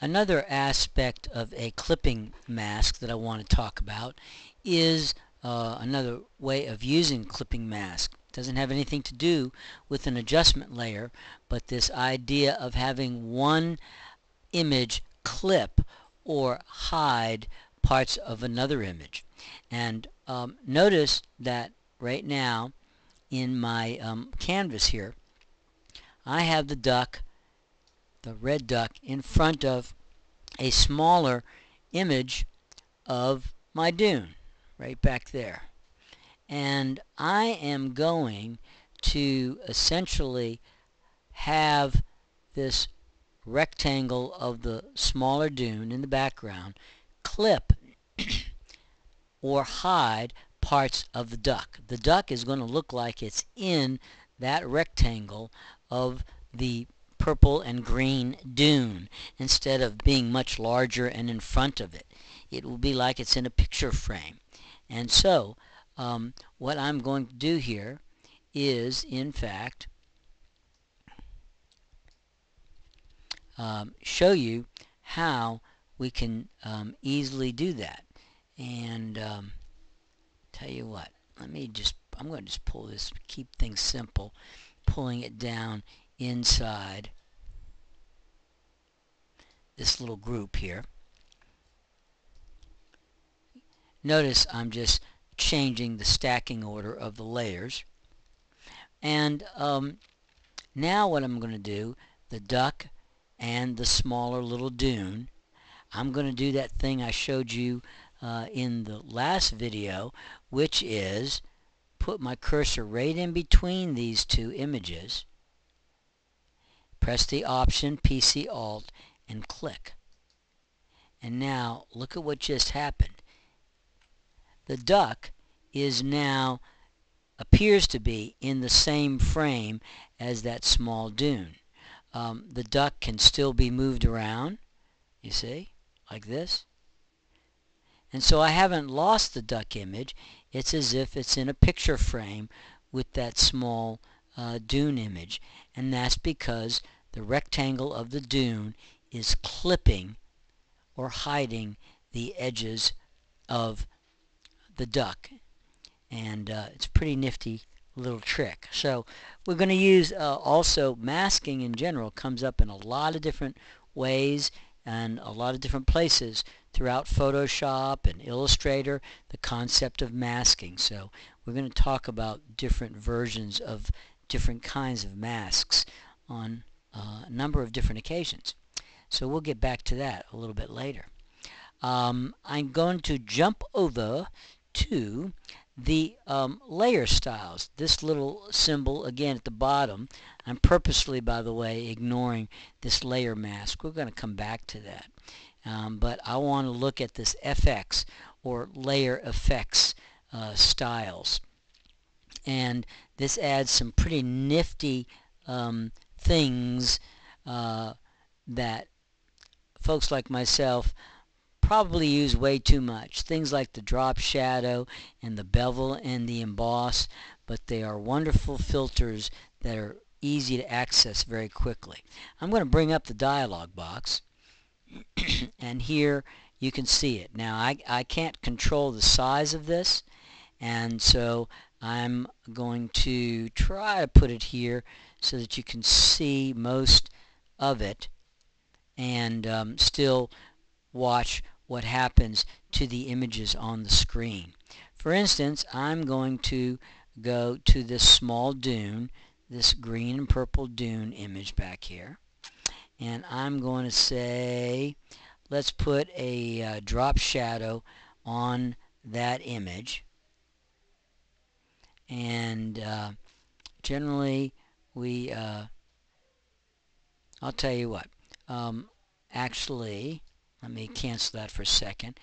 Another aspect of a clipping mask that I want to talk about is another way of using clipping mask. It doesn't have anything to do with an adjustment layer, but this idea of having one image clip or hide parts of another image. And notice that right now in my canvas here, I have the duck, the red duck, in front of a smaller image of my dune right back there. And I am going to essentially have this rectangle of the smaller dune in the background clip or hide parts of the duck. The duck is going to look like it's in that rectangle of the purple and green dune instead of being much larger and in front of it. It will be like it's in a picture frame. And so what I'm going to do here is, in fact, show you how we can easily do that. And tell you what, I'm going to just pull this, keep things simple, pulling it down inside this little group here. Notice I'm just changing the stacking order of the layers. And now what I'm going to do, the duck and the smaller little dune, I'm going to do that thing I showed you in the last video, which is put my cursor right in between these two images, press the Option PC Alt and click. And now look at what just happened. The duck is now appears to be in the same frame as that small dune. The duck can still be moved around, you see, like this. And so I haven't lost the duck image. It's as if it's in a picture frame with that small dune image. And that's because the rectangle of the dune is clipping or hiding the edges of the duck. And it's a pretty nifty little trick. So we're going to use also masking in general comes up in a lot of different ways and a lot of different places throughout Photoshop and Illustrator, the concept of masking. So we're going to talk about different versions of different kinds of masks on a number of different occasions. So we'll get back to that a little bit later. I'm going to jump over to the layer styles. This little symbol again at the bottom, I'm purposely, by the way, ignoring this layer mask. We're going to come back to that. But I want to look at this FX or layer effects styles. And this adds some pretty nifty things that folks like myself probably use way too much. Things like the drop shadow and the bevel and the emboss, but they are wonderful filters that are easy to access very quickly. I'm going to bring up the dialog box and here you can see it. Now I can't control the size of this, and so I'm going to try to put it here so that you can see most of it and still watch what happens to the images on the screen. For instance, I'm going to go to this small dune, this green and purple dune image back here, and I'm going to say let's put a drop shadow on that image. And generally we I'll tell you what, actually let me cancel that for a second.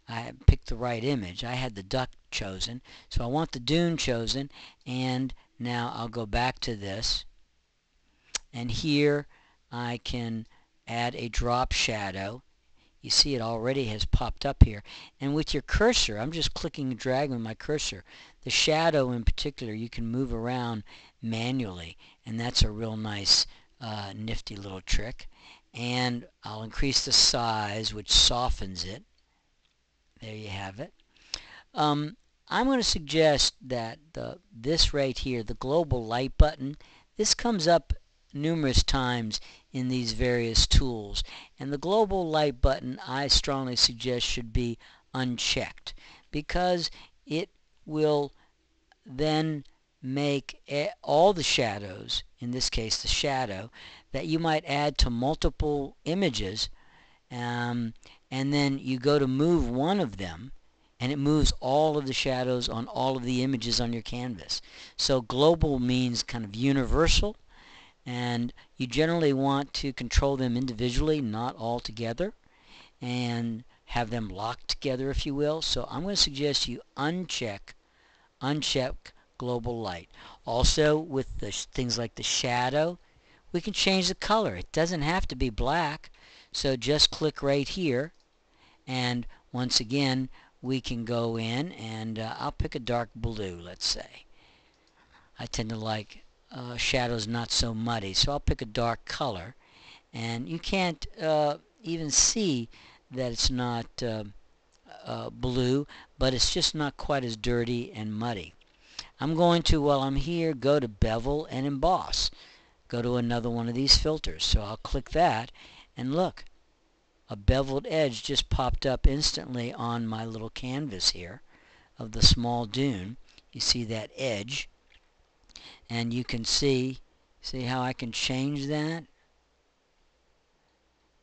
I picked the right image. I had the duck chosen, so I want the dune chosen, and now I'll go back to this, and here I can add a drop shadow. You see it already has popped up here, and with your cursor, I'm just clicking and dragging with my cursor. The shadow in particular you can move around manually, and that's a real nice nifty little trick. and I'll increase the size, which softens it. There you have it. I'm going to suggest that this right here, the global light button, this comes up numerous times in these various tools, and the global light button I strongly suggest should be unchecked, because it will then make all the shadows, in this case the shadow, that you might add to multiple images, and then you go to move one of them, and it moves all of the shadows on all of the images on your canvas. So global means kind of universal, and you generally want to control them individually, not all together, and have them locked together, if you will. So I'm going to suggest you uncheck global light. Also, with the things like the shadow, we can change the color. It doesn't have to be black, so just click right here, and once again we can go in, and I'll pick a dark blue, let's say. I tend to like shadows not so muddy, so I'll pick a dark color, and you can't even see that it's not blue, but it's just not quite as dirty and muddy. I'm going to, while I'm here, go to Bevel and Emboss. Go to another one of these filters. So I'll click that, and look, a beveled edge just popped up instantly on my little canvas here of the small dune. You see that edge, and you can see how I can change that,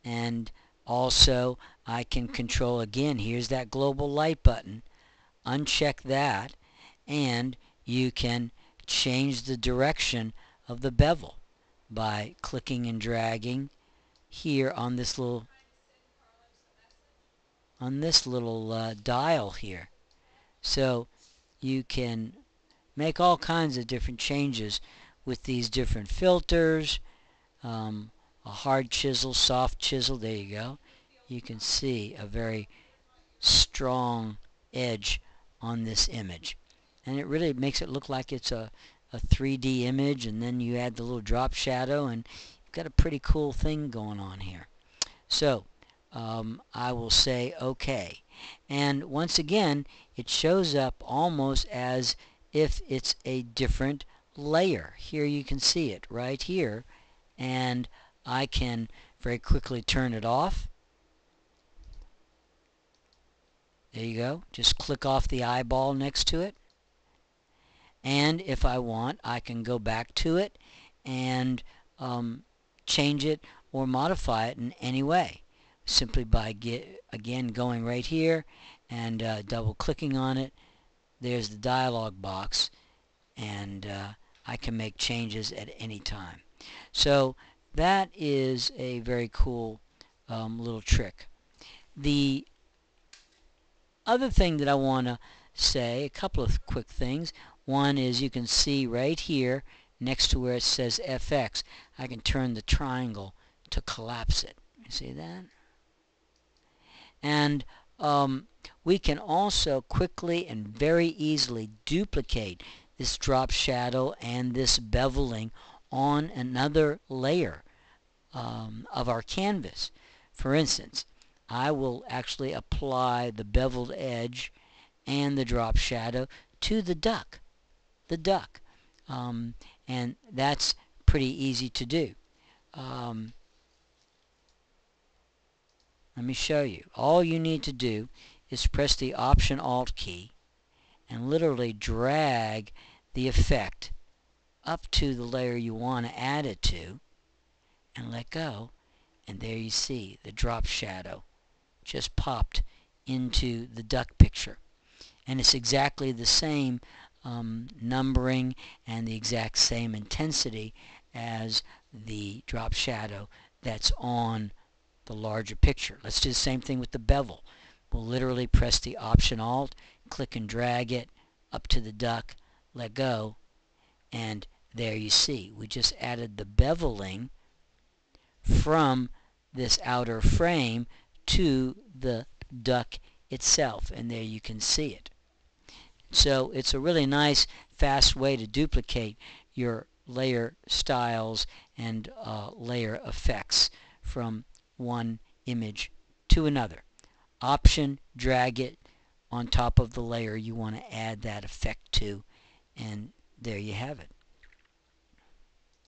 and also I can control, again, here's that global light button, uncheck that, and you can change the direction of the bevel by clicking and dragging here on this little dial here. So you can make all kinds of different changes with these different filters. A hard chisel, soft chisel, there you go. You can see a very strong edge on this image, and it really makes it look like it's a 3D image, and then you add the little drop shadow, and you've got a pretty cool thing going on here. So I will say OK, and once again it shows up almost as if it's a different layer. Here you can see it right here, and I can very quickly turn it off. There you go. Just click off the eyeball next to it. And if I want, I can go back to it and change it or modify it in any way, simply by again going right here and double clicking on it. There's the dialog box, and I can make changes at any time. So that is a very cool little trick. The other thing that I want to say, a couple of quick things. One is, you can see right here next to where it says FX, I can turn the triangle to collapse it. You see that? And we can also quickly and very easily duplicate this drop shadow and this beveling on another layer of our canvas. For instance, I will actually apply the beveled edge and the drop shadow to the duck. And that's pretty easy to do. Let me show you. All you need to do is press the Option Alt key and literally drag the effect up to the layer you want to add it to, and let go, and there you see the drop shadow just popped into the duck picture. And it's exactly the same numbering and the exact same intensity as the drop shadow that's on the larger picture. Let's do the same thing with the bevel. We'll literally press the Option Alt, click and drag it up to the duck, let go, and there you see we just added the beveling from this outer frame to the duck itself, and there you can see it. So it's a really nice, fast way to duplicate your layer styles and layer effects from one image to another. Option, drag it on top of the layer you want to add that effect to, and there you have it.